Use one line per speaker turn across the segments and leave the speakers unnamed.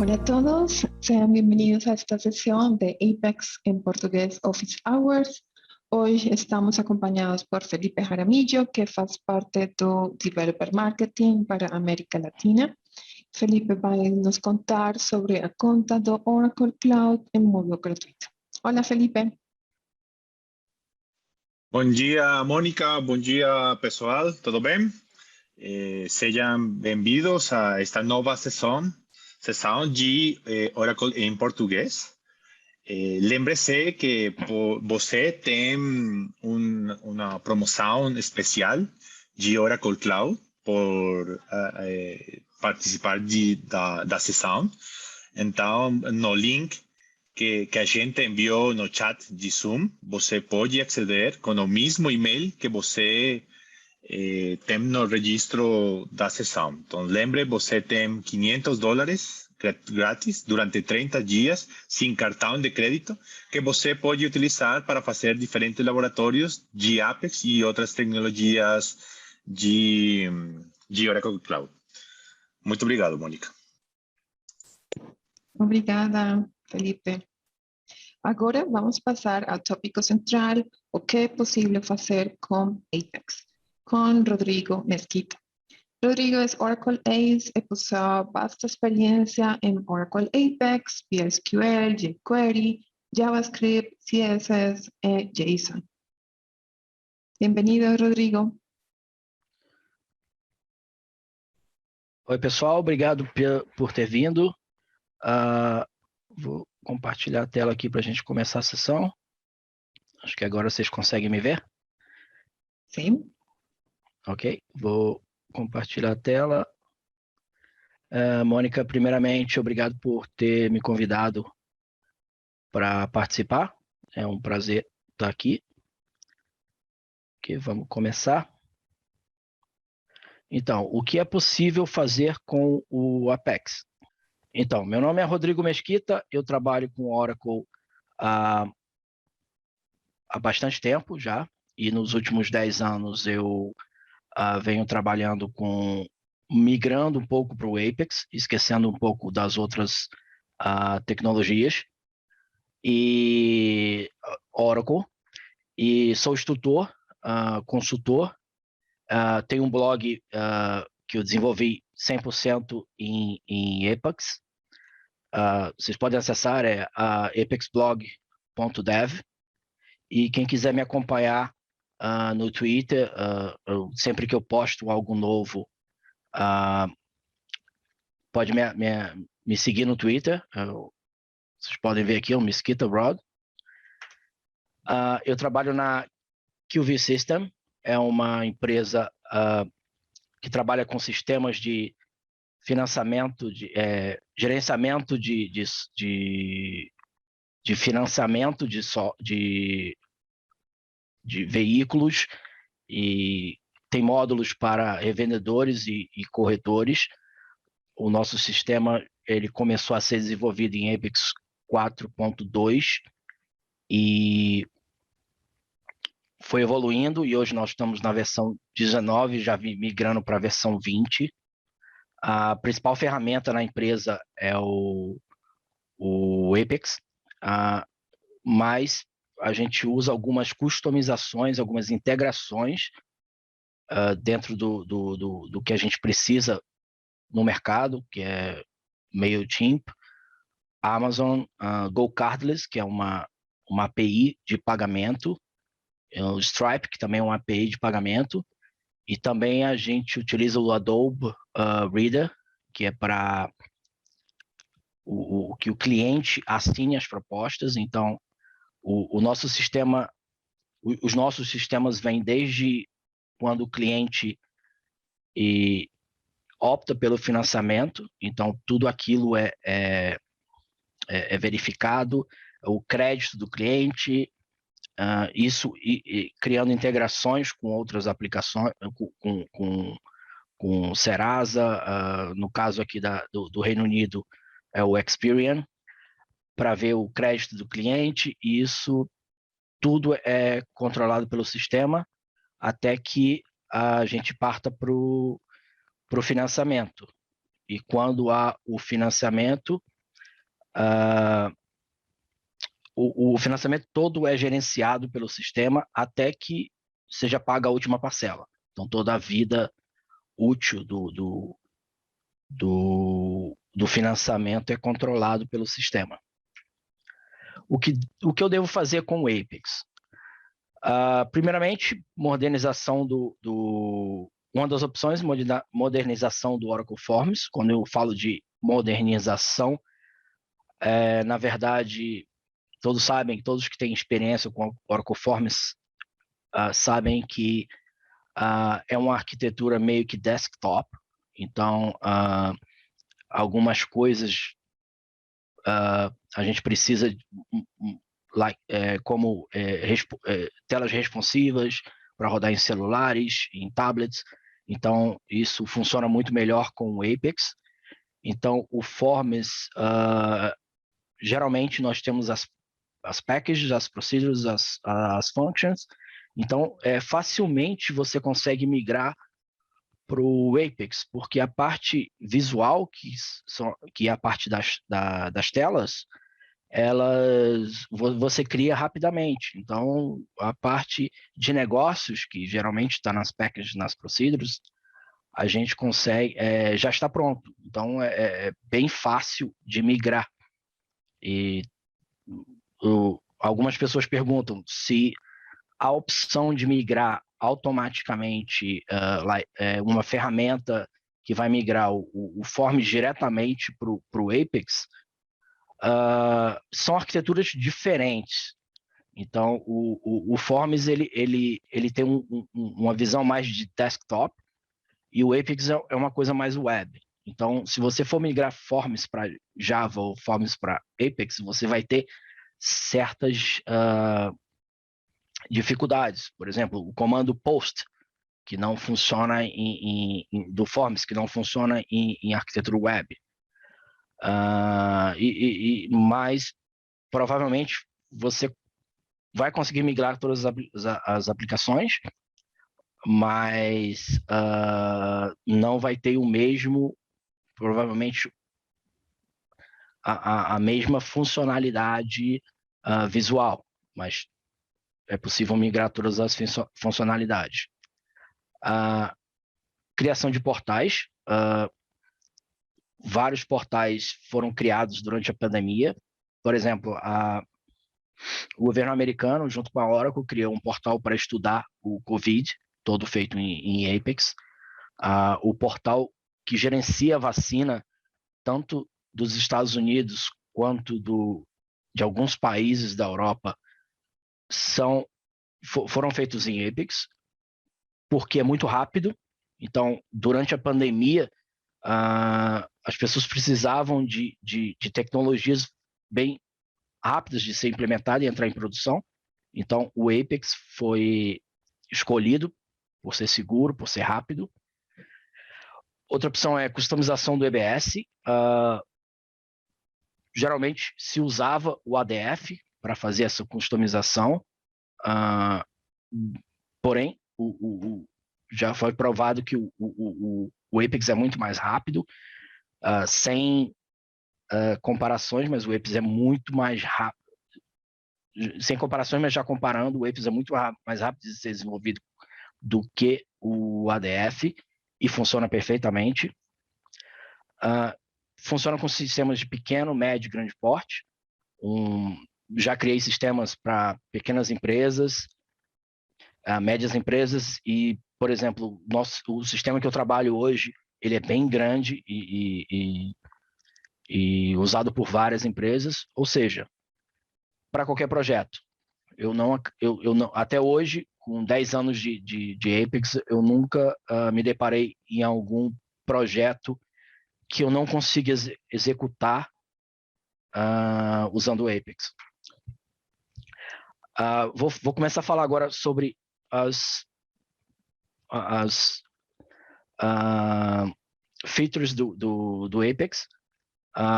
Hola a todos, sean bienvenidos a esta sesión de Apex en portugués Office Hours. Hoy estamos acompañados por Felipe Jaramillo, que faz parte do Developer Marketing para América Latina. Felipe vai nos contar sobre a conta do Oracle Cloud em modo gratuito. Olá, Felipe.
Bom dia, Mônica. Bom dia, pessoal. Tudo bem? Sejam bem-vindos a esta nova sessão de Oracle em português. Lembre-se que você tem uma promoção especial de Oracle Cloud por participar da sessão. Então, no link que a gente enviou no chat de Zoom, você pode aceder com o mesmo e-mail que você tem no registro da sessão. Então, lembre, você tem $500 grátis durante 30 dias, sem cartão de crédito, que você pode utilizar para fazer diferentes laboratórios de Apex e outras tecnologias de Oracle Cloud. Muito obrigado, Mônica.
Obrigada, Felipe. Agora vamos passar ao tópico central, o que é possível fazer com Apex, com Rodrigo Mesquita. Rodrigo é Oracle Ace e possui vasta experiência em Oracle Apex, PSQL, jQuery, JavaScript, CSS e JSON. Bem-vindo, Rodrigo.
Oi, pessoal, obrigado por ter vindo. Vou compartilhar a tela aqui para a gente começar a sessão. Acho que agora vocês conseguem me ver?
Sim.
Ok, vou compartilhar a tela. Mônica, primeiramente, obrigado por ter me convidado para participar. É um prazer estar aqui. Ok, vamos começar. Então, o que é possível fazer com o Apex? Então, meu nome é Rodrigo Mesquita, eu trabalho com Oracle há bastante tempo já, e nos últimos 10 anos eu venho trabalhando migrando um pouco para o Apex, esquecendo um pouco das outras tecnologias, e Oracle, e sou instrutor, consultor, tenho um blog que eu desenvolvi 100% em Apex. Vocês podem acessar apexblog.dev, e quem quiser me acompanhar no Twitter, sempre que eu posto algo novo, pode me seguir no Twitter. Vocês podem ver aqui, o Mesquita Rod. Eu trabalho na QV System, é uma empresa que trabalha com sistemas de financiamento, gerenciamento de financiamento de veículos, e tem módulos para revendedores e corretores. O nosso sistema ele começou a ser desenvolvido em Apex 4.2 e foi evoluindo, e hoje nós estamos na versão 19, já migrando para a versão 20. A principal ferramenta na empresa é o Apex, mas a gente usa algumas customizações, algumas integrações dentro do que a gente precisa no mercado, que é MailChimp, Amazon, GoCardless, que é uma API de pagamento, o Stripe, que também é uma API de pagamento, e também a gente utiliza o Adobe Reader, que é para que o cliente assine as propostas. Então, o nosso sistema, os nossos sistemas vêm desde quando o cliente opta pelo financiamento, então tudo aquilo é verificado, o crédito do cliente, isso criando integrações com outras aplicações, com Serasa, no caso aqui do Reino Unido é o Experian, para ver o crédito do cliente, e isso tudo é controlado pelo sistema até que a gente parta para o financiamento. E quando há o financiamento, o financiamento todo é gerenciado pelo sistema até que seja paga a última parcela. Então, toda a vida útil do financiamento é controlado pelo sistema. O que eu devo fazer com o Apex? Primeiramente, modernização uma das opções, modernização do Oracle Forms. Quando eu falo de modernização, na verdade, todos que têm experiência com Oracle Forms sabem que é uma arquitetura meio que desktop. Então, algumas coisas a gente precisa, como telas responsivas para rodar em celulares, em tablets. Então, isso funciona muito melhor com o Apex. Então, o Forms, geralmente nós temos as packages, as procedures, as functions. Então, facilmente você consegue migrar para o Apex, porque a parte visual, que é a parte das telas, você cria rapidamente. Então, a parte de negócios, que geralmente está nas packages, nas procedures, a gente consegue, já está pronto. Então, é bem fácil de migrar. E algumas pessoas perguntam se a opção de migrar automaticamente uma ferramenta que vai migrar o Forms diretamente para o Apex, são arquiteturas diferentes. Então, o Forms ele tem uma visão mais de desktop e o Apex é uma coisa mais web. Então, se você for migrar Forms para Java ou Forms para Apex, você vai ter certas dificuldades. Por exemplo, o comando post, que não funciona do Forms, que não funciona em arquitetura web. Mas provavelmente você vai conseguir migrar todas as aplicações, mas não vai ter provavelmente a mesma funcionalidade visual, mas é possível migrar todas as funcionalidades. Criação de portais. Vários portais foram criados durante a pandemia. Por exemplo, o governo americano, junto com a Oracle, criou um portal para estudar o COVID, todo feito em Apex. O portal que gerencia a vacina, tanto dos Estados Unidos quanto de alguns países da Europa, foram feitos em Apex, porque é muito rápido. Então, durante a pandemia, as pessoas precisavam de tecnologias bem rápidas de ser implementada e entrar em produção. Então, o Apex foi escolhido por ser seguro, por ser rápido. Outra opção é customização do EBS. Geralmente se usava o ADF para fazer essa customização, porém, já foi provado que o Apex é muito mais rápido, sem comparações, mas o Apex é muito mais rápido. Sem comparações, mas já comparando, o Apex é muito mais rápido de ser desenvolvido do que o ADF e funciona perfeitamente. Funciona com sistemas de pequeno, médio e grande porte. Já criei sistemas para pequenas empresas, médias empresas e, por exemplo, o sistema que eu trabalho hoje, ele é bem grande e usado por várias empresas, ou seja, para qualquer projeto. Eu não, até hoje, com 10 anos de Apex, eu nunca me deparei em algum projeto que eu não consiga executar usando o Apex. Vou começar a falar agora sobre as features do Apex.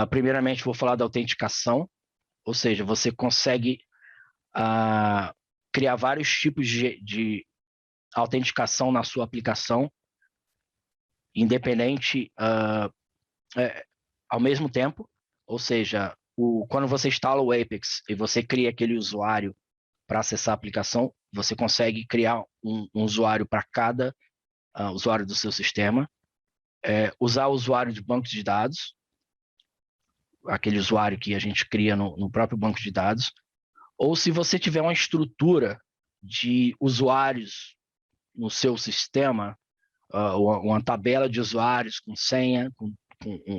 Primeiramente, vou falar da autenticação, ou seja, você consegue criar vários tipos de autenticação na sua aplicação, independente ao mesmo tempo, ou seja, quando você instala o Apex e você cria aquele usuário para acessar a aplicação, você consegue criar um usuário para cada usuário do seu sistema, usar o usuário de banco de dados, aquele usuário que a gente cria no próprio banco de dados, ou se você tiver uma estrutura de usuários no seu sistema, uma tabela de usuários com senha, com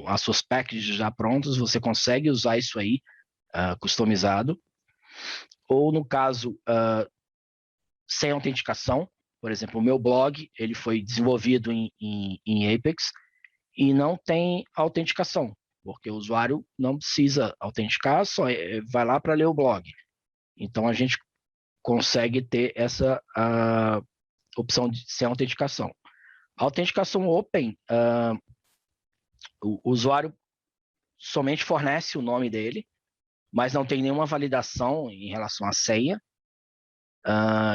as suas packages já prontas, você consegue usar isso aí customizado. Ou no caso, sem autenticação, por exemplo, o meu blog ele foi desenvolvido em Apex e não tem autenticação, porque o usuário não precisa autenticar, só vai lá para ler o blog. Então, a gente consegue ter essa opção de sem autenticação. A autenticação Open, o usuário somente fornece o nome dele, mas não tem nenhuma validação em relação à senha,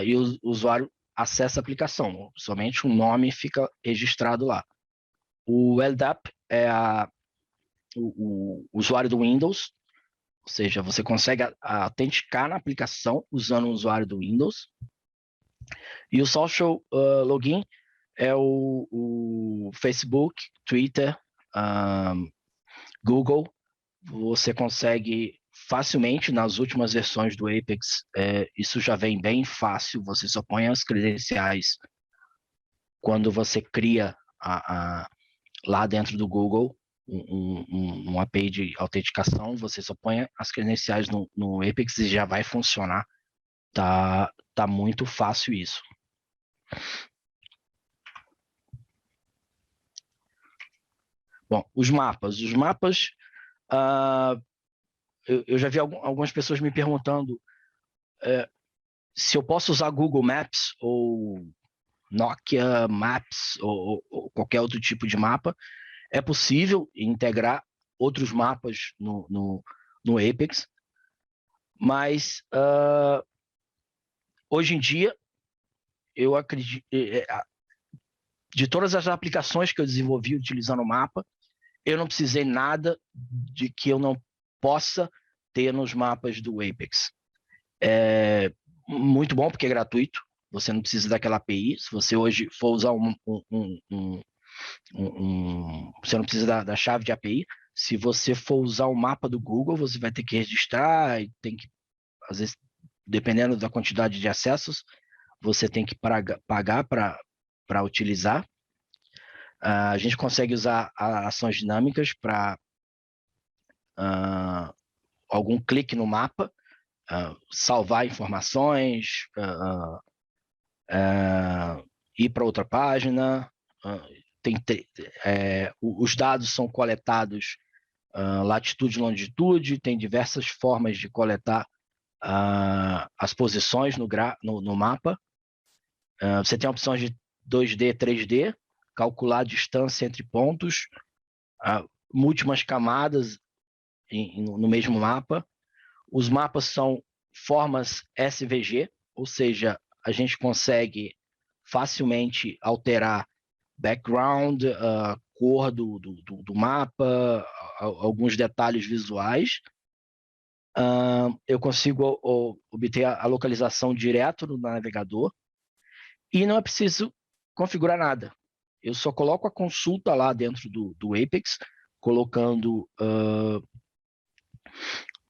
e o usuário acessa a aplicação, somente o nome fica registrado lá. O LDAP é o usuário do Windows, ou seja, você consegue autenticar na aplicação usando o usuário do Windows. E o Social Login é o Facebook, Twitter, Google. Você consegue facilmente, nas últimas versões do Apex, isso já vem bem fácil, você só põe as credenciais quando você cria lá dentro do Google uma API de autenticação, você só põe as credenciais no Apex e já vai funcionar. Tá muito fácil isso. Bom, os mapas. Eu já vi algumas pessoas me perguntando se eu posso usar Google Maps ou Nokia Maps ou qualquer outro tipo de mapa. É possível integrar outros mapas no Apex, mas hoje em dia eu acredito, de todas as aplicações que eu desenvolvi utilizando o mapa, eu não precisei nada de que eu não possa ter nos mapas do Apex. É muito bom porque é gratuito, você não precisa daquela API. Se você hoje for usar você não precisa da chave de API. Se você for usar o mapa do Google, você vai ter que registrar e tem que, às vezes, dependendo da quantidade de acessos, você tem que pagar para utilizar. A gente consegue usar ações dinâmicas para algum clique no mapa, salvar informações, ir para outra página. Os dados são coletados latitude e longitude, tem diversas formas de coletar as posições no mapa. Você tem opções de 2D, 3D, calcular a distância entre pontos, múltiplas camadas no mesmo mapa. Os mapas são formas SVG, ou seja, a gente consegue facilmente alterar background, cor do mapa, alguns detalhes visuais. Eu consigo obter a localização direto no navegador e não é preciso configurar nada. Eu só coloco a consulta lá dentro do Apex, colocando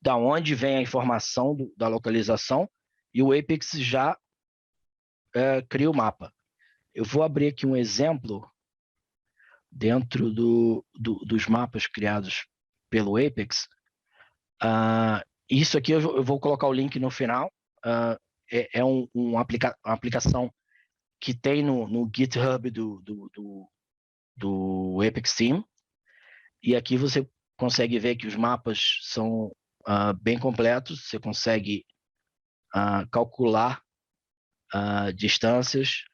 da onde vem a informação da localização, e o Apex já cria o mapa. Eu vou abrir aqui um exemplo dentro dos mapas criados pelo Apex. Isso aqui eu vou colocar o link no final. É uma aplicação que tem no GitHub do Apex Team. E aqui você consegue ver que os mapas são bem completos. Você consegue calcular distâncias.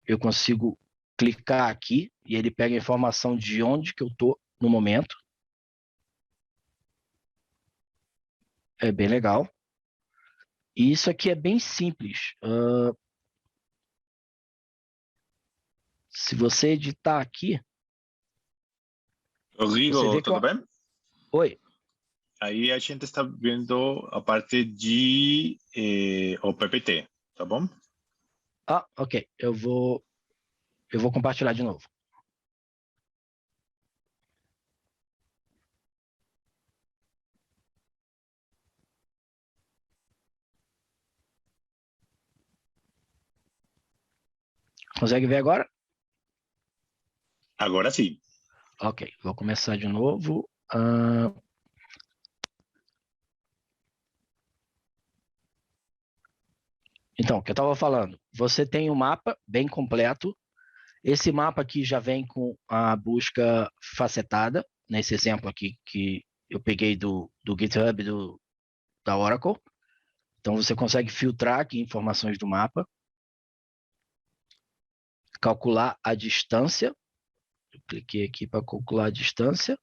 Eu consigo clicar aqui e ele pega a informação de onde que eu estou no momento. É bem legal. E isso aqui é bem simples. Se você editar aqui...
Rodrigo, tudo bem?
Oi.
Aí a gente está vendo a parte de o PPT, tá bom?
Ah, ok. Eu vou compartilhar de novo. Consegue ver agora?
Agora sim.
Ok, vou começar de novo. Então, o que eu estava falando, você tem um mapa bem completo. Esse mapa aqui já vem com a busca facetada, nesse exemplo aqui que eu peguei do GitHub da Oracle. Então, você consegue filtrar aqui informações do mapa, calcular a distância. Eu cliquei aqui para calcular a distância,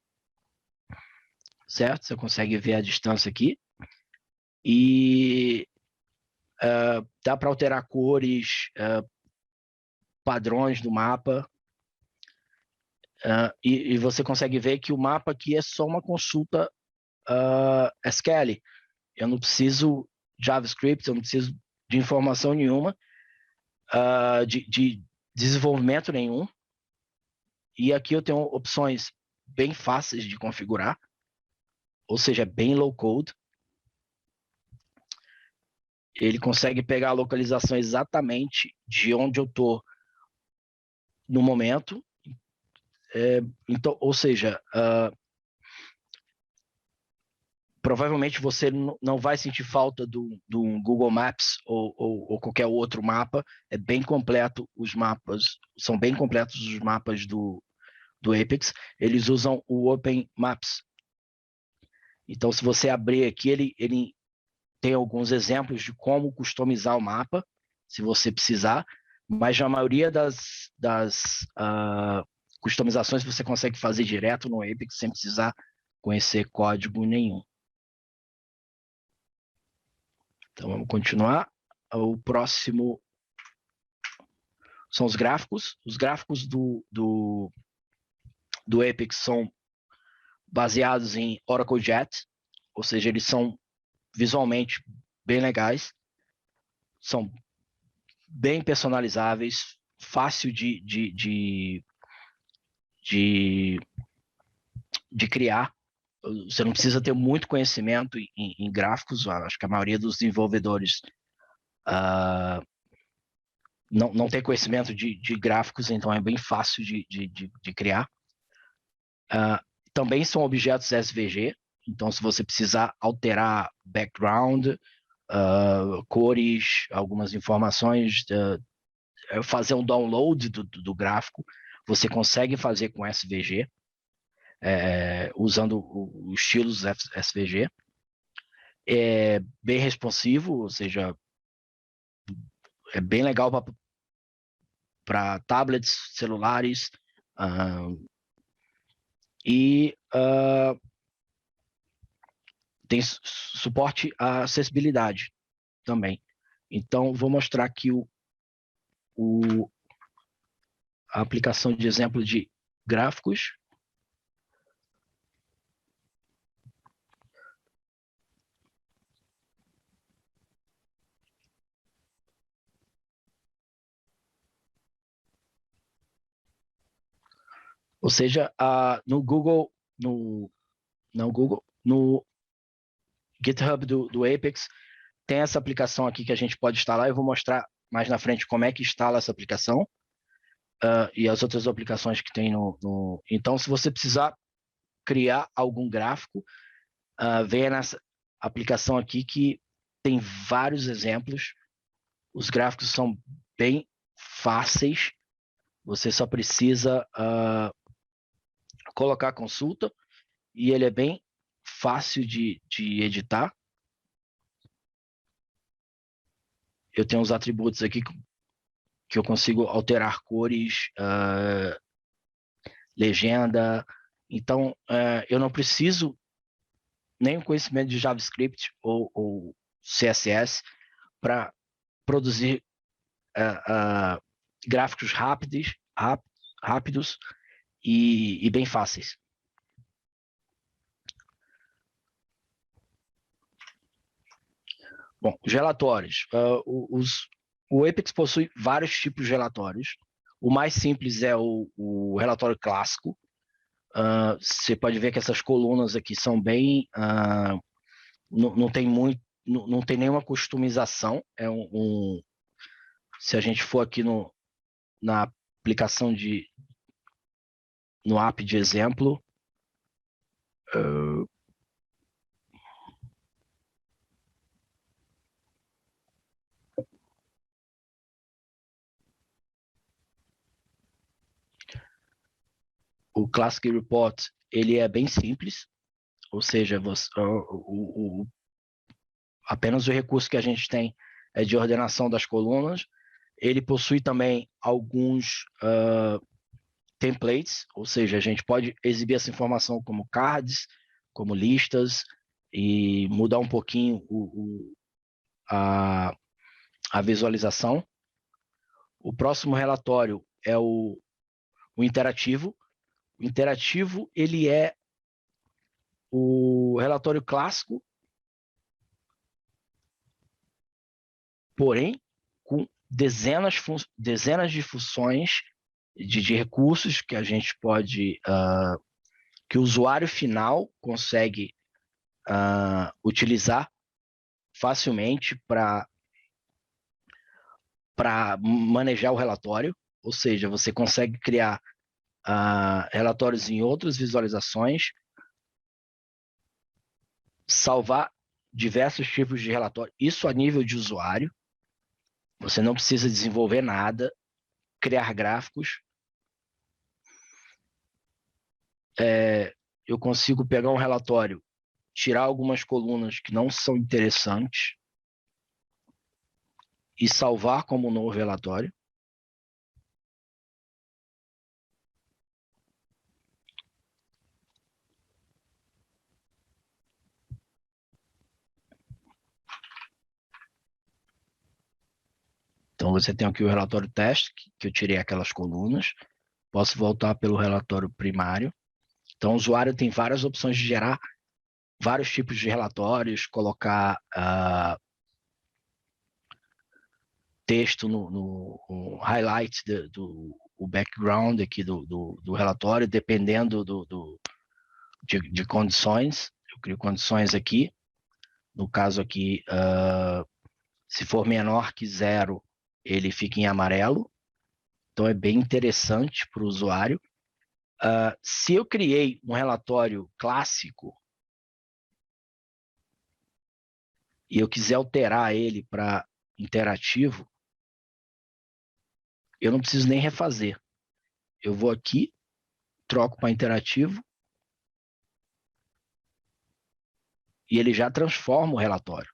certo? Você consegue ver a distância aqui. E dá para alterar cores, padrões do mapa. E você consegue ver que o mapa aqui é só uma consulta SQL. Eu não preciso JavaScript, eu não preciso de informação nenhuma, de desenvolvimento nenhum. E aqui eu tenho opções bem fáceis de configurar, ou seja, bem low code. Ele consegue pegar a localização exatamente de onde eu estou no momento. Então, ou seja, provavelmente você não vai sentir falta do Google Maps ou qualquer outro mapa. É bem completo os mapas, são bem completos os mapas do Apex. Eles usam o Open Maps. Então, se você abrir aqui, ele tem alguns exemplos de como customizar o mapa, se você precisar, mas a maioria das customizações você consegue fazer direto no Apex sem precisar conhecer código nenhum. Então, vamos continuar. O próximo são os gráficos. Os gráficos do Apex são baseados em Oracle Jet, ou seja, eles são visualmente bem legais, são bem personalizáveis, fácil de criar. Você não precisa ter muito conhecimento em gráficos. Acho que a maioria dos desenvolvedores não tem conhecimento de gráficos, então é bem fácil de criar. Também são objetos SVG, então se você precisar alterar background, cores, algumas informações, fazer um download do gráfico, você consegue fazer com SVG, usando os estilos SVG. É bem responsivo, ou seja, é bem legal para tablets, celulares, e tem suporte à acessibilidade também. Então, vou mostrar aqui a aplicação de exemplo de gráficos. Ou seja, no GitHub do Apex, tem essa aplicação aqui que a gente pode instalar. Eu vou mostrar mais na frente como é que instala essa aplicação e as outras aplicações que tem Então, se você precisar criar algum gráfico, venha nessa aplicação aqui que tem vários exemplos. Os gráficos são bem fáceis. Você só precisa colocar a consulta e ele é bem fácil de editar. Eu tenho os atributos aqui que eu consigo alterar cores, legenda. Então, eu não preciso nem o conhecimento de JavaScript ou CSS para produzir gráficos rápidos e bem fáceis. Bom, os relatórios. O Apex possui vários tipos de relatórios. O mais simples é o relatório clássico. Você pode ver que essas colunas aqui são bem... não tem muito, não tem nenhuma customização. Se a gente for aqui na aplicação no app de exemplo, o Classic Report, ele é bem simples, ou seja, apenas o recurso que a gente tem é de ordenação das colunas. Ele possui também alguns templates, ou seja, a gente pode exibir essa informação como cards, como listas, e mudar um pouquinho a visualização. O próximo relatório é o interativo. O interativo, ele é o relatório clássico, porém com dezenas de funções de recursos que a gente pode, que o usuário final consegue utilizar facilmente para manejar o relatório, ou seja, você consegue criar relatórios em outras visualizações, salvar diversos tipos de relatório, isso a nível de usuário. Você não precisa desenvolver nada, criar gráficos. Eu consigo pegar um relatório, tirar algumas colunas que não são interessantes e salvar como novo relatório. Então, você tem aqui o relatório teste, que eu tirei aquelas colunas. Posso voltar pelo relatório primário. Então, o usuário tem várias opções de gerar vários tipos de relatórios, colocar texto no highlight do background aqui do relatório, dependendo de condições. Eu crio condições aqui. No caso aqui, se for menor que 0, ele fica em amarelo. Então, é bem interessante para o usuário. Se eu criei um relatório clássico e eu quiser alterar ele para interativo, eu não preciso nem refazer. Eu vou aqui, troco para interativo e ele já transforma o relatório.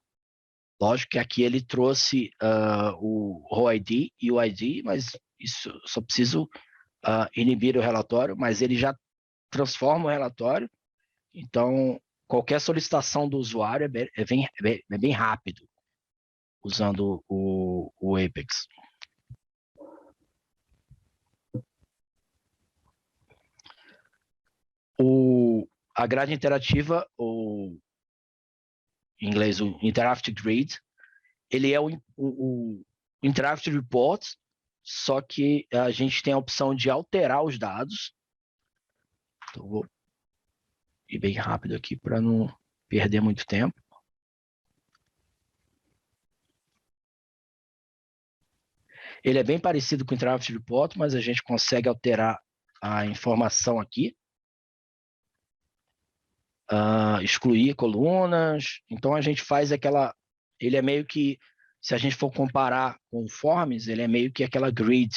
Lógico que aqui ele trouxe o ROID e o ID, mas isso só preciso inibir o relatório, mas ele já transforma o relatório. Então, qualquer solicitação do usuário é bem rápido usando o Apex. A grade interativa, ou em inglês o Interactive Grid, ele é o Interactive Report, só que a gente tem a opção de alterar os dados. Então, vou ir bem rápido aqui para não perder muito tempo. Ele é bem parecido com o Interactive Report, mas a gente consegue alterar a informação aqui. Excluir colunas. Então, a gente faz aquela... Ele é meio que, se a gente for comparar com o Forms, ele é meio que aquela grid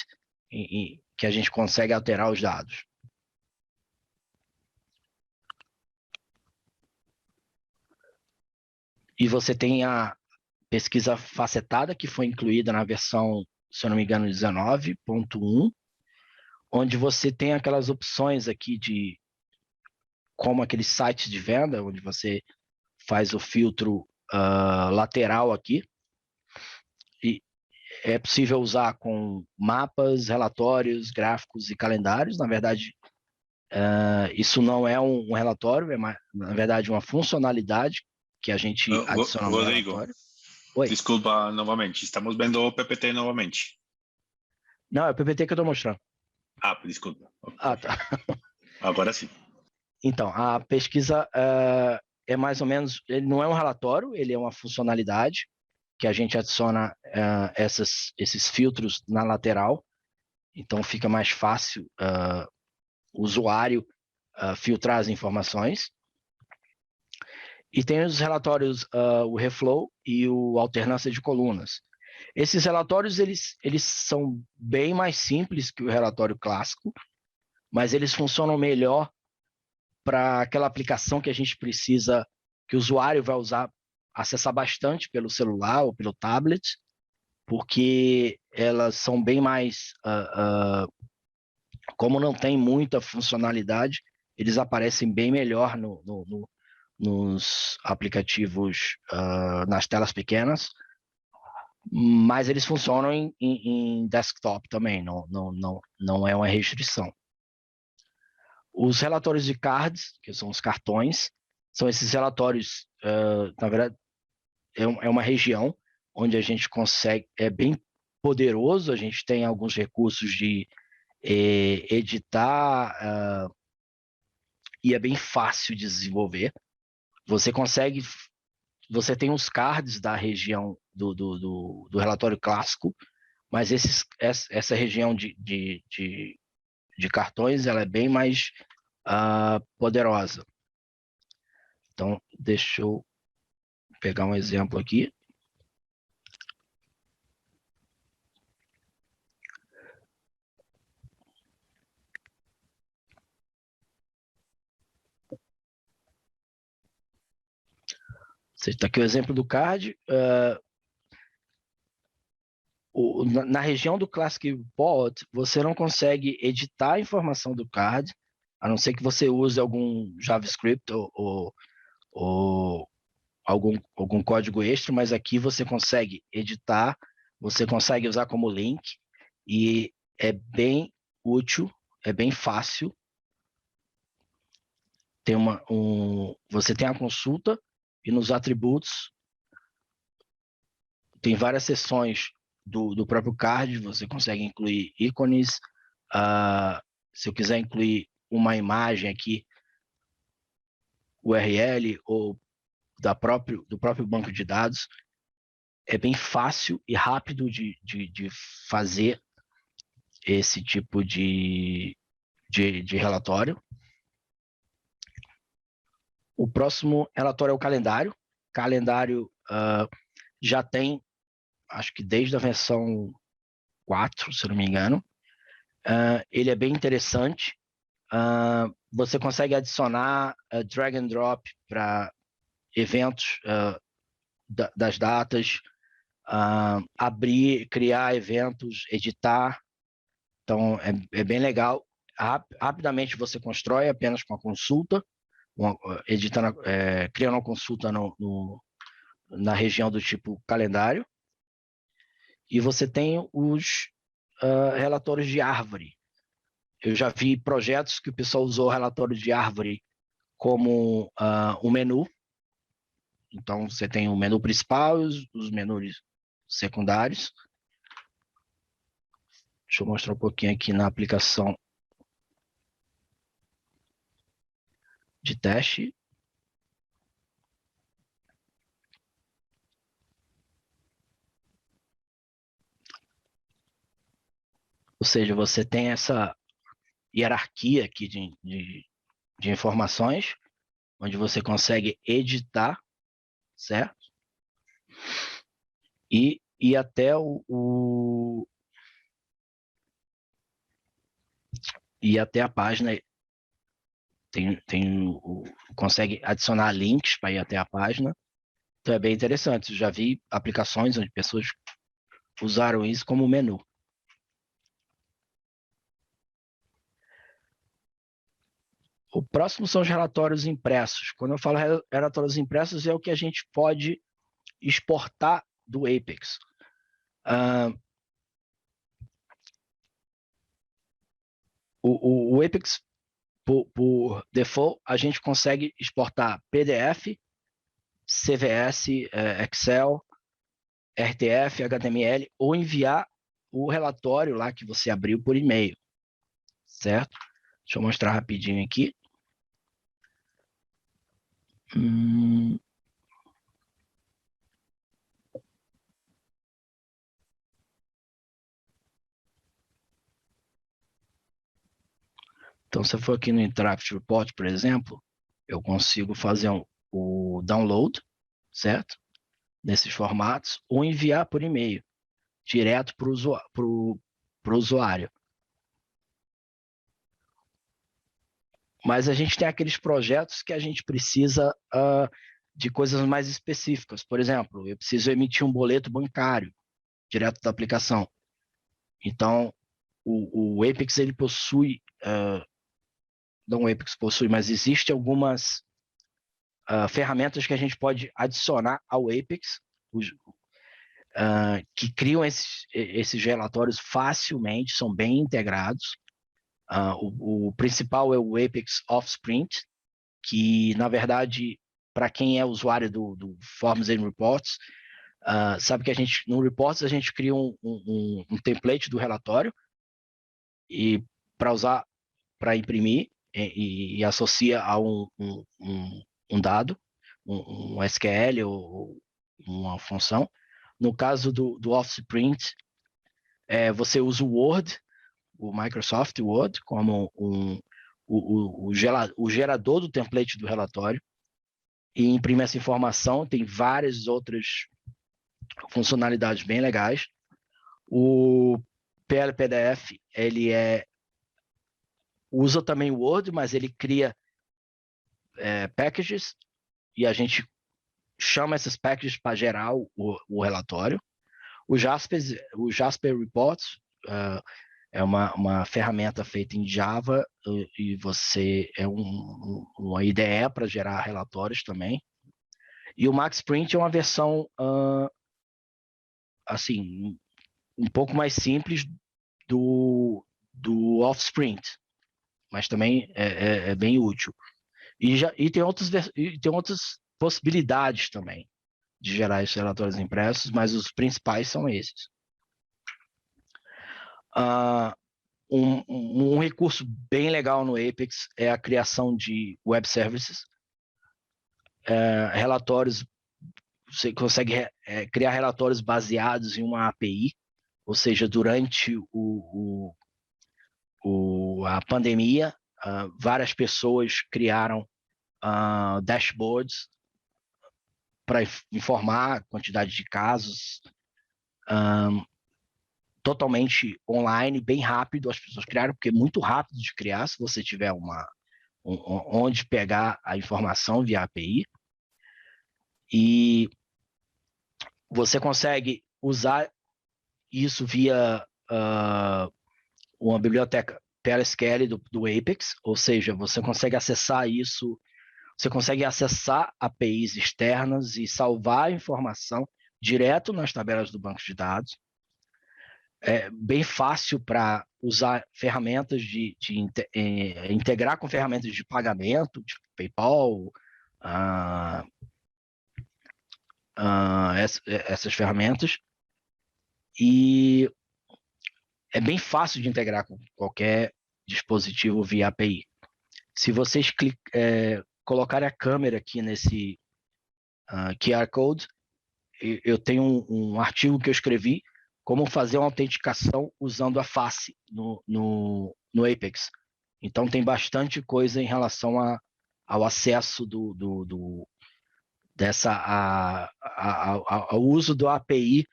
que a gente consegue alterar os dados. E você tem a pesquisa facetada, que foi incluída na versão, se eu não me engano, 19.1, onde você tem aquelas opções aqui de como aqueles sites de venda, onde você faz o filtro lateral aqui. E é possível usar com mapas, relatórios, gráficos e calendários. Na verdade, isso não é um relatório, é na verdade uma funcionalidade que a gente adiciona no relatório. Oi.
Desculpa novamente, estamos vendo o PPT novamente.
Não, é o PPT que eu estou mostrando.
Ah, desculpa.
Ah, tá.
Agora sim.
Então, a pesquisa é mais ou menos, ele não é um relatório, ele é uma funcionalidade que a gente adiciona esses filtros na lateral, então fica mais fácil o usuário filtrar as informações. E tem os relatórios, o Reflow e o alternância de colunas. Esses relatórios, eles são bem mais simples que o relatório clássico, mas eles funcionam melhor para aquela aplicação que a gente precisa, que o usuário vai usar, acessar bastante pelo celular ou pelo tablet, porque elas são bem mais, como não tem muita funcionalidade, eles aparecem bem melhor nos aplicativos, nas telas pequenas, mas eles funcionam em desktop também, não é uma restrição. Os relatórios de cards, que são os cartões, são esses relatórios, na verdade, é uma região onde a gente consegue, é bem poderoso, a gente tem alguns recursos de editar, e é bem fácil de desenvolver. Você tem os cards da região do relatório clássico, mas essa região de cartões, ela é bem mais poderosa. Então, deixa eu pegar um exemplo aqui. Está aqui o exemplo do card. Na região do Classic Report, você não consegue editar a informação do card, a não ser que você use algum JavaScript ou algum código extra, mas aqui você consegue editar, você consegue usar como link, e é bem útil, é bem fácil. Você tem a consulta, e nos atributos tem várias seções do próprio card, você consegue incluir ícones, se eu quiser incluir uma imagem aqui, URL ou do próprio banco de dados, é bem fácil e rápido de fazer esse tipo de relatório. O próximo relatório é o calendário. Calendário já tem, acho que desde a versão 4, se não me engano. Ele é bem interessante. Você consegue adicionar drag and drop para eventos das datas, abrir, criar eventos, editar. Então, é bem legal. Rapidamente você constrói apenas com a consulta, criando uma consulta na região do tipo calendário. E você tem os relatórios de árvore. Eu já vi projetos que o pessoal usou relatório de árvore como um menu. Então, você tem o menu principal e os menus secundários. Deixa eu mostrar um pouquinho aqui na aplicação de teste. Ou seja, você tem essa hierarquia aqui de informações, onde você consegue editar, certo? E até e até a página consegue adicionar links para ir até a página. Então é bem interessante. Eu já vi aplicações onde pessoas usaram isso como menu. O próximo são os relatórios impressos. Quando eu falo relatórios impressos, é o que a gente pode exportar do Apex. O Apex, por default, a gente consegue exportar PDF, CVS, Excel, RTF, HTML, ou enviar o relatório lá que você abriu por e-mail, certo? Deixa eu mostrar rapidinho aqui. Então, se eu for aqui no Interactive Report, por exemplo, eu consigo fazer o download, certo? Nesses formatos, ou enviar por e-mail, direto para o usuário. Mas a gente tem aqueles projetos que a gente precisa de coisas mais específicas. Por exemplo, eu preciso emitir um boleto bancário direto da aplicação. Então, o Apex, ele possui... não o Apex possui, mas existem algumas ferramentas que a gente pode adicionar ao Apex, que criam esses relatórios facilmente, são bem integrados. O principal é o Apex Offsprint, que, na verdade, para quem é usuário do Forms and Reports, sabe que no Reports a gente cria um template do relatório e para imprimir e associa a um dado, um SQL ou uma função. No caso do Offsprint, você usa o Word, o Microsoft Word, como o gerador do template do relatório, e imprime essa informação. Tem várias outras funcionalidades bem legais. O PLPDF, ele usa também o Word, mas ele cria packages, e a gente chama esses packages para gerar o relatório. O Jasper Reports é uma ferramenta feita em Java, e você uma IDE para gerar relatórios também. E o MaxPrint é uma versão assim, um pouco mais simples do Offsprint, mas também é bem útil. E tem outras possibilidades também de gerar esses relatórios impressos, mas os principais são esses. Um recurso bem legal no Apex é a criação de web services, relatórios. Você consegue criar relatórios baseados em uma API, ou seja, durante a pandemia, várias pessoas criaram dashboards para informar a quantidade de casos, totalmente online, bem rápido. As pessoas criaram, porque é muito rápido de criar, se você tiver onde pegar a informação via API. E você consegue usar isso via uma biblioteca PLSQL do Apex, ou seja, você consegue acessar isso, você consegue acessar APIs externas e salvar a informação direto nas tabelas do banco de dados. É bem fácil para usar ferramentas de integrar com ferramentas de pagamento, tipo PayPal, essas ferramentas. E é bem fácil de integrar com qualquer dispositivo via API. Se vocês colocarem a câmera aqui nesse QR Code, eu tenho um artigo que eu escrevi, como fazer uma autenticação usando a face no Apex. Então tem bastante coisa em relação ao acesso ao uso do API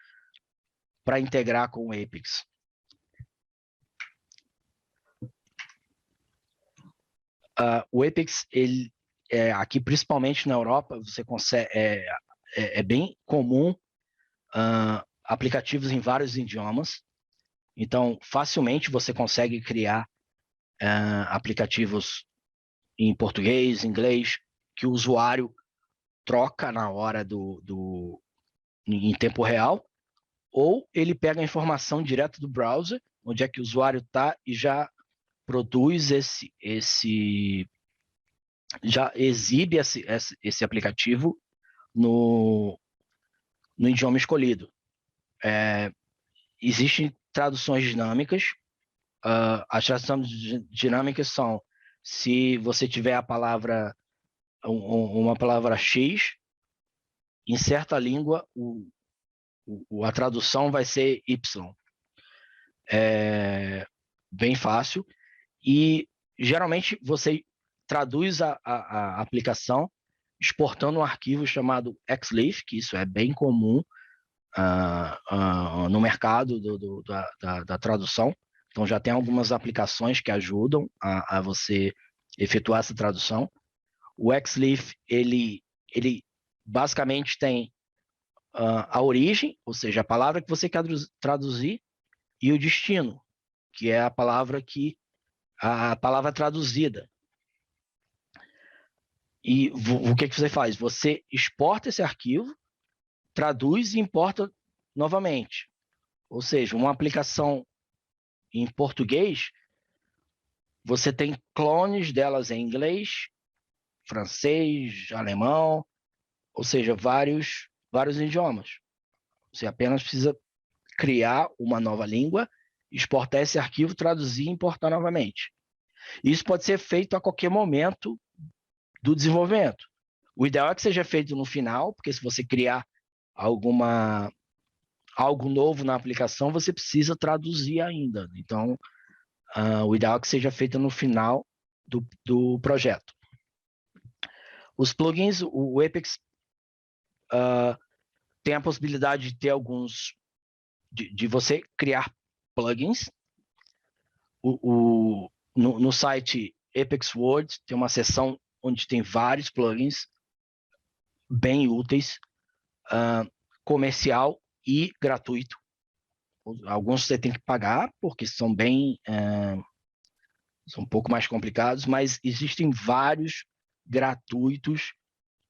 para integrar com o Apex. O Apex, ele aqui principalmente na Europa, você consegue, é bem comum aplicativos em vários idiomas. Então, facilmente você consegue criar aplicativos em português, inglês, que o usuário troca na hora em tempo real, ou ele pega a informação direto do browser, onde é que o usuário está, e já produz já exibe esse aplicativo no idioma escolhido. existem traduções dinâmicas. As traduções dinâmicas são se você tiver a palavra, uma palavra X, em certa língua, a tradução vai ser Y. É bem fácil. E, geralmente, você traduz a aplicação exportando um arquivo chamado XLIF, que isso é bem comum no mercado da tradução. Então, já tem algumas aplicações que ajudam a você efetuar essa tradução. O XLIF, ele basicamente tem a origem, ou seja, a palavra que você quer traduzir, e o destino, que é a palavra traduzida. E o que você faz? Você exporta esse arquivo, traduz e importa novamente. Ou seja, uma aplicação em português, você tem clones delas em inglês, francês, alemão, ou seja, vários idiomas. Você apenas precisa criar uma nova língua, exportar esse arquivo, traduzir e importar novamente. Isso pode ser feito a qualquer momento do desenvolvimento. O ideal é que seja feito no final, porque se você criar algo novo na aplicação, você precisa traduzir ainda. Então, o ideal é que seja feito no final do projeto. Os plugins, o Apex tem a possibilidade de ter alguns, de você criar plugins. No site Apex World tem uma seção onde tem vários plugins bem úteis, comercial e gratuito. Alguns você tem que pagar porque são um pouco mais complicados, mas existem vários gratuitos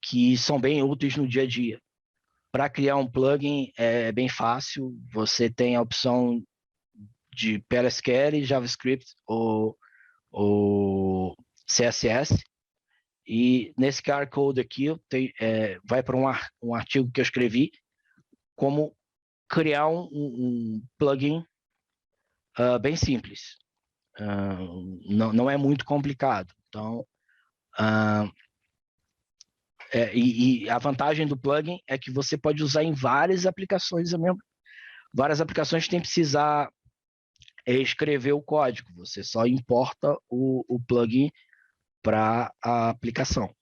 que são bem úteis no dia a dia. Para criar um plugin é bem fácil, você tem a opção de PLSQL, JavaScript ou CSS, e nesse QR Code aqui vai para um artigo que eu escrevi, como criar um plugin bem simples. Não é muito complicado. Então, e a vantagem do plugin é que você pode usar em várias aplicações mesmo. Várias aplicações tem que precisar escrever o código. Você só importa o plugin para a aplicação.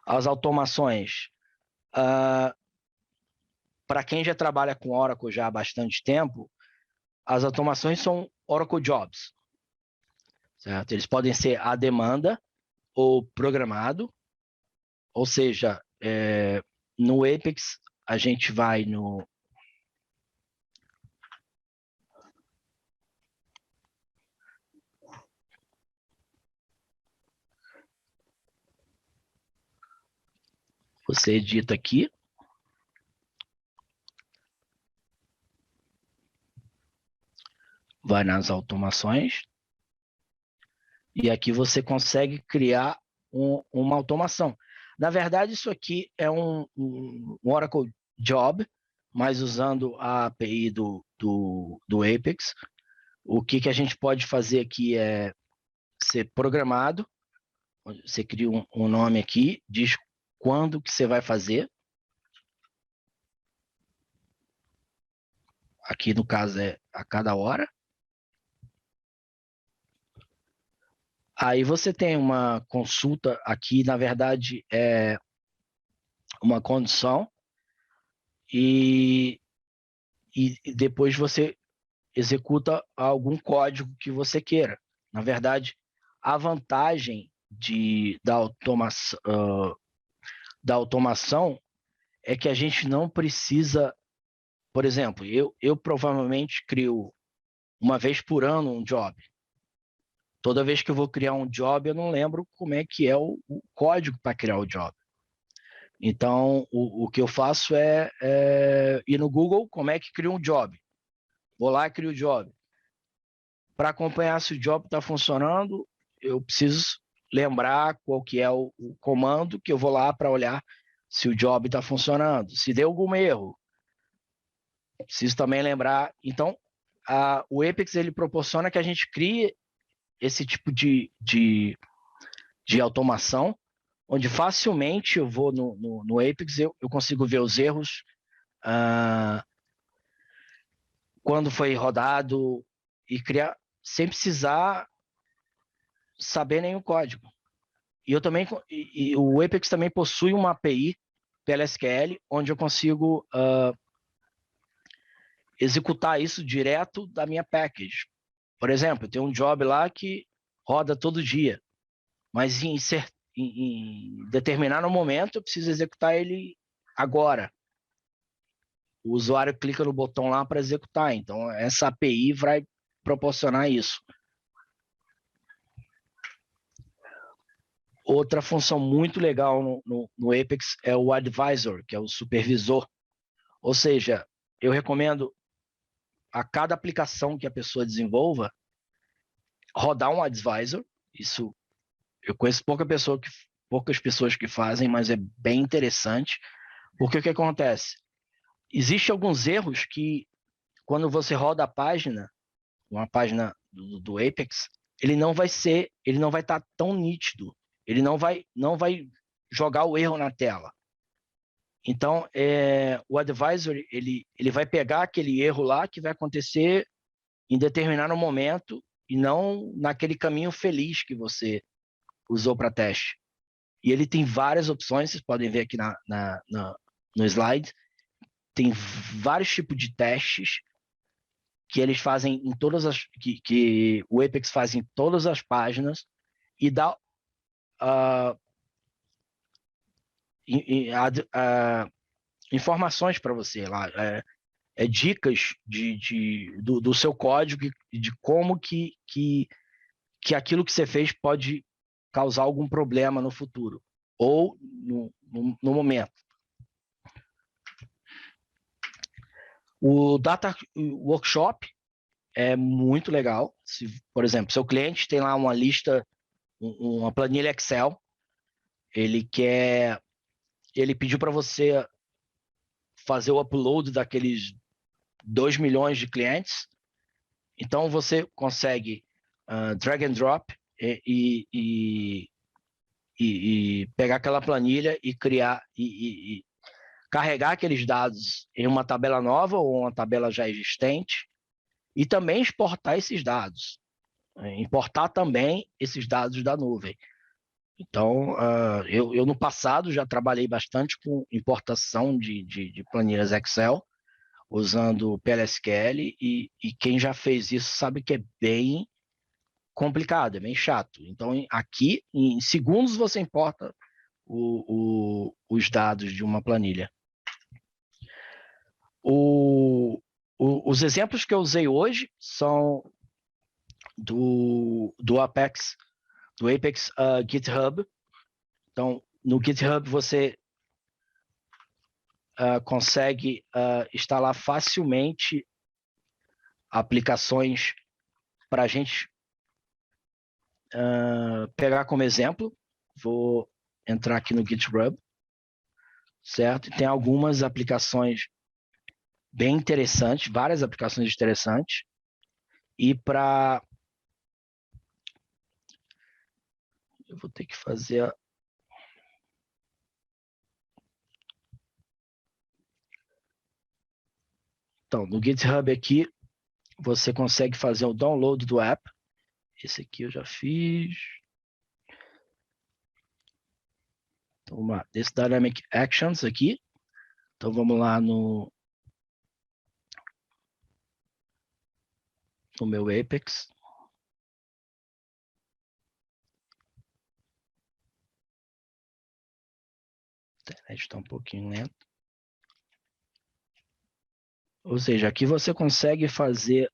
As automações. Para quem já trabalha com Oracle já há bastante tempo, as automações são Oracle Jobs. Certo? Eles podem ser à demanda ou programado. Ou seja, no Apex, a gente vai no... Você edita aqui. Vai nas automações. E aqui você consegue criar uma automação. Na verdade, isso aqui é um Oracle Job, mas usando a API do Apex. O que a gente pode fazer aqui é ser programado. Você cria um nome aqui, diz quando que você vai fazer. Aqui, no caso, é a cada hora. Aí você tem uma consulta aqui, na verdade, é uma condição, e depois você executa algum código que você queira. Na verdade, a vantagem da automação é que a gente não precisa... Por exemplo, eu provavelmente crio uma vez por ano um job. Toda vez que eu vou criar um job, eu não lembro como é que é o código para criar o job. Então, o que eu faço é ir no Google, como é que cria um job. Vou lá e crio o job. Para acompanhar se o job está funcionando, eu preciso lembrar qual que é o comando que eu vou lá para olhar se o job está funcionando. Se deu algum erro, Preciso também lembrar, então, o Apex ele proporciona que a gente crie esse tipo de automação, onde facilmente eu vou no Apex, eu consigo ver os erros, quando foi rodado, e criar sem precisar saber nenhum código. E o Apex também possui uma API pela SQL, onde eu consigo executar isso direto da minha package. Por exemplo, eu tenho um job lá que roda todo dia, mas em determinado momento eu preciso executar ele agora. O usuário clica no botão lá para executar, então essa API vai proporcionar isso. Outra função muito legal no Apex é o Advisor, que é o supervisor. Ou seja, eu recomendo a cada aplicação que a pessoa desenvolva rodar um Advisor. Isso eu conheço poucas pessoas que fazem, mas é bem interessante, porque o que acontece? Existem alguns erros que, quando você roda a página, uma página do Apex, ele não vai estar tão nítido, ele não vai jogar o erro na tela. Então, o Advisor, ele vai pegar aquele erro lá que vai acontecer em determinado momento e não naquele caminho feliz que você usou para teste. E ele tem várias opções, vocês podem ver aqui no slide, tem vários tipos de testes que eles fazem em todas as que o Apex faz em todas as páginas e dá informações para você lá, dicas do seu código e de como que aquilo que você fez pode causar algum problema no futuro ou no momento. O Data Workshop é muito legal. Se, por exemplo, seu cliente tem lá uma lista, uma planilha Excel, ele pediu para você fazer o upload daqueles 2 milhões de clientes. Então você consegue drag and drop e pegar aquela planilha e criar e carregar aqueles dados em uma tabela nova ou uma tabela já existente e também exportar esses dados, importar também esses dados da nuvem. Então, eu no passado já trabalhei bastante com importação de planilhas Excel, usando PLSQL, e quem já fez isso sabe que é bem complicado, é bem chato. Então, aqui, em segundos, você importa os dados de uma planilha. Os exemplos que eu usei hoje são do Apex GitHub. Então, no GitHub você consegue instalar facilmente aplicações para a gente pegar como exemplo. Vou entrar aqui no GitHub, certo? Tem algumas aplicações bem interessantes, várias aplicações interessantes. E eu vou ter que fazer Então, no GitHub aqui, você consegue fazer o download do app. Esse aqui eu já fiz. Então, vamos lá. Esse Dynamic Actions aqui. Então, vamos lá no meu Apex. A internet está um pouquinho lenta. Ou seja, aqui você consegue fazer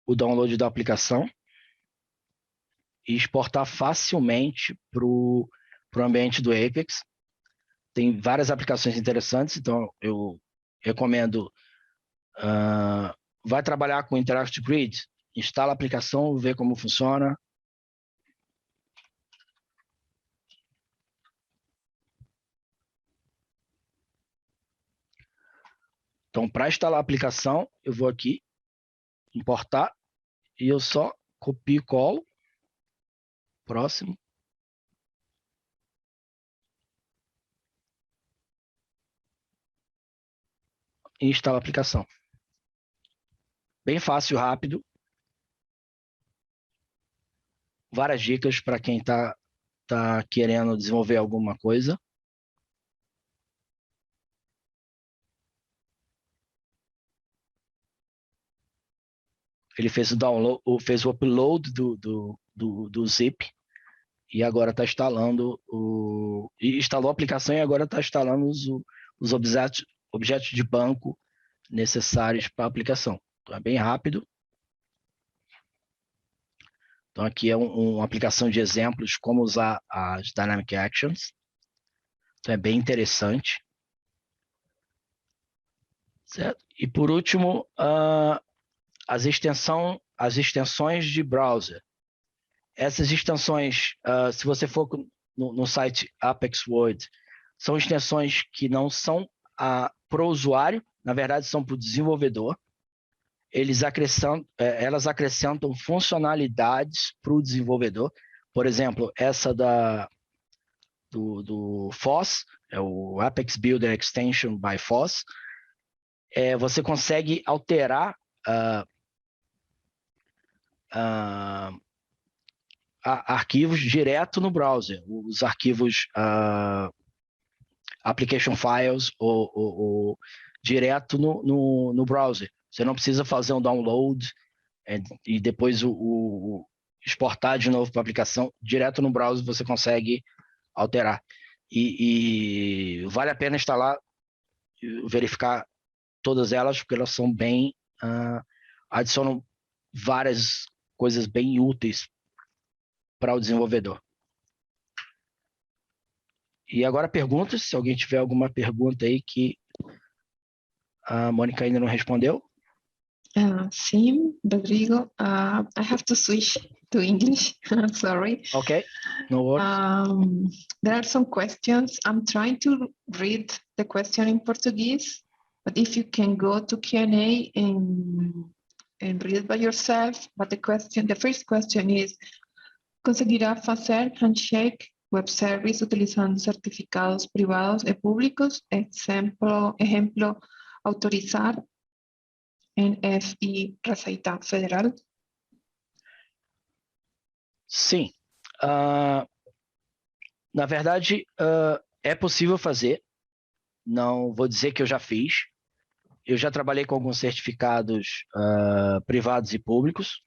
o download da aplicação e exportar facilmente para o ambiente do Apex. Tem várias aplicações interessantes, então eu recomendo. Vai trabalhar com Interactive Grid, instala a aplicação, vê como funciona. Então, para instalar a aplicação, eu vou aqui, importar, e eu só copio e colo. Próximo. E instala a aplicação. Bem fácil, rápido. Várias dicas para quem tá querendo desenvolver alguma coisa. Ele fez o download, fez o upload do zip e agora está instalando instalou a aplicação e agora está instalando os objetos de banco necessários para a aplicação. Então é bem rápido. Então aqui é uma aplicação de exemplos como usar as Dynamic Actions. Então é bem interessante. Certo? E por último, as extensões de browser. Essas extensões, se você for no site Apex World, são extensões que não são para o usuário, na verdade são para o desenvolvedor. Elas acrescentam funcionalidades para o desenvolvedor. Por exemplo, essa do FOSS, é o Apex Builder Extension by FOSS. Você consegue alterar arquivos direto no browser, os arquivos application files ou direto no browser. Você não precisa fazer um download e depois exportar de novo para a aplicação. Direto no browser você consegue alterar. E vale a pena instalar, verificar todas elas, porque elas são bem... adicionam várias coisas bem úteis para o desenvolvedor. E agora perguntas, se alguém tiver alguma pergunta aí que a Mônica ainda não respondeu.
Sim, Rodrigo. I have to switch to English. Sorry.
Okay, no worries.
There are some questions. I'm trying to read the question in Portuguese, but if you can go to Q&A and read it by yourself. But the first question is, ¿conseguirá fazer handshake web service utilizando certificados privados e públicos? Ejemplo, autorizar NFI Receita Federal?
Sim. Na verdade, é possível fazer. Não vou dizer que eu já fiz. Eu já trabalhei com alguns certificados privados e públicos,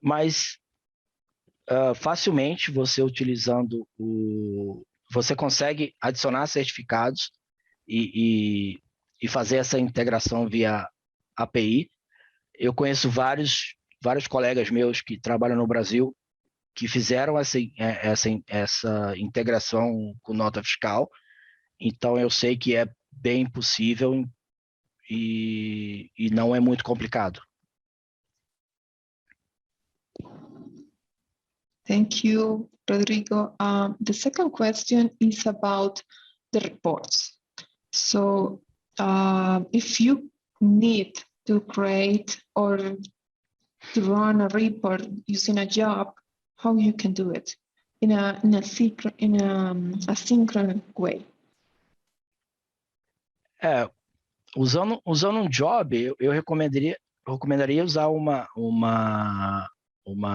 mas facilmente você utilizando você consegue adicionar certificados e fazer essa integração via API. Eu conheço vários colegas meus que trabalham no Brasil que fizeram essa integração com nota fiscal. Então eu sei que é bem possível e não é muito complicado.
Thank you, Rodrigo. The second question is about the reports. So if you need to create or to run a report using a job, how you can do it in a asynchronous way?
Usando um job, eu recomendaria usar uma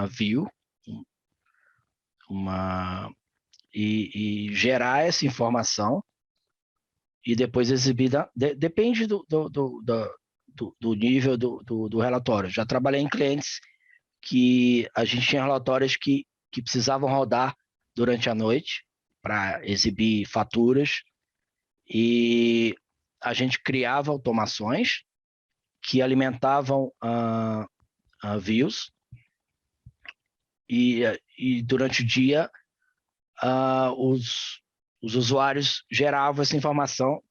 view, e gerar essa informação e depois exibir. Depende do nível do relatório. Já trabalhei em clientes que a gente tinha relatórios que precisavam rodar durante a noite para exibir faturas e a gente criava automações que alimentavam views e durante o dia os usuários geravam essa informação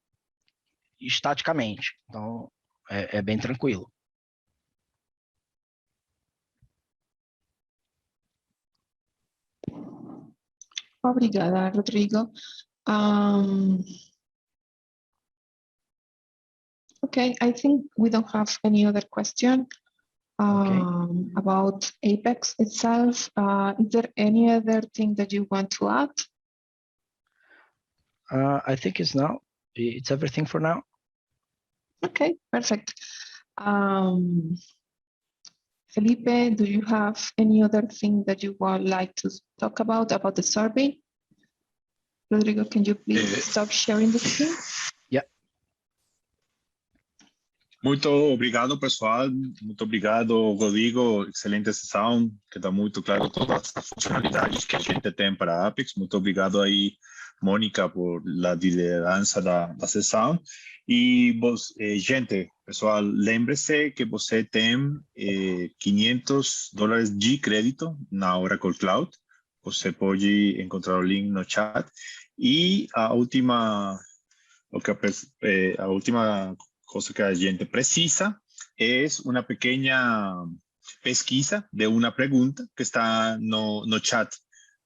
estaticamente. Então, é bem tranquilo.
Obrigada, Rodrigo. Okay, I think we don't have any other question about Apex itself. Is there any other thing that you want to add?
I think it's everything for now.
Okay, perfect. Felipe, do you have any other thing that you would like to talk about the survey? Rodrigo, can you please stop sharing the screen?
Yeah.
Muito obrigado, pessoal. Muito obrigado, Rodrigo. Excelente sessão, que está muito claro todas as funcionalidades que a gente tem para a Apex. Muito obrigado aí, Mônica, por la liderança da sessão. E, gente, pessoal, lembre-se que você tem $500 de crédito na Oracle Cloud. Você pode encontrar o link no chat. E a última cosa que a gente precisa es una pequeña pesquisa de una pregunta que está no chat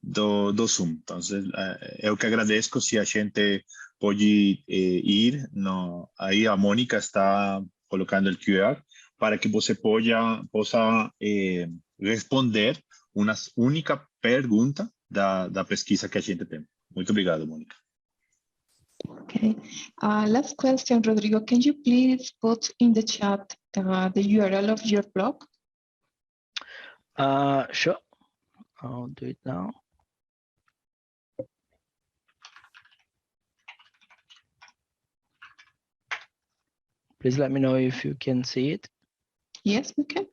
do Zoom. Entonces, eu que agradeço se a gente pode ir. Aí a Mônica está colocando el QR para que você possa responder uma única pergunta da pesquisa que a gente tem. Muito obrigado, Mônica.
Okay. Last question, Rodrigo. Can you please put in the chat the URL of your blog?
Sure. I'll do it now. Please let me know if you can see it.
Yes, we can.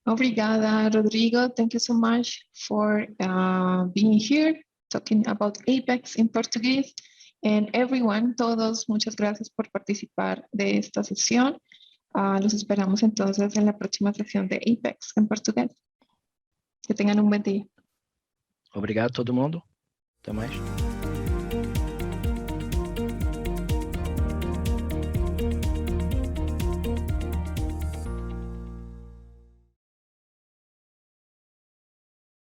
Obrigada, Rodrigo. Thank you so much for being here, talking about Apex in Portuguese. And everyone, todos, muchas gracias por participar de esta sesión. Los esperamos entonces en la próxima sesión de Apex en portugués. Que tengan un buen día.
Obrigado a todo mundo. Até mais.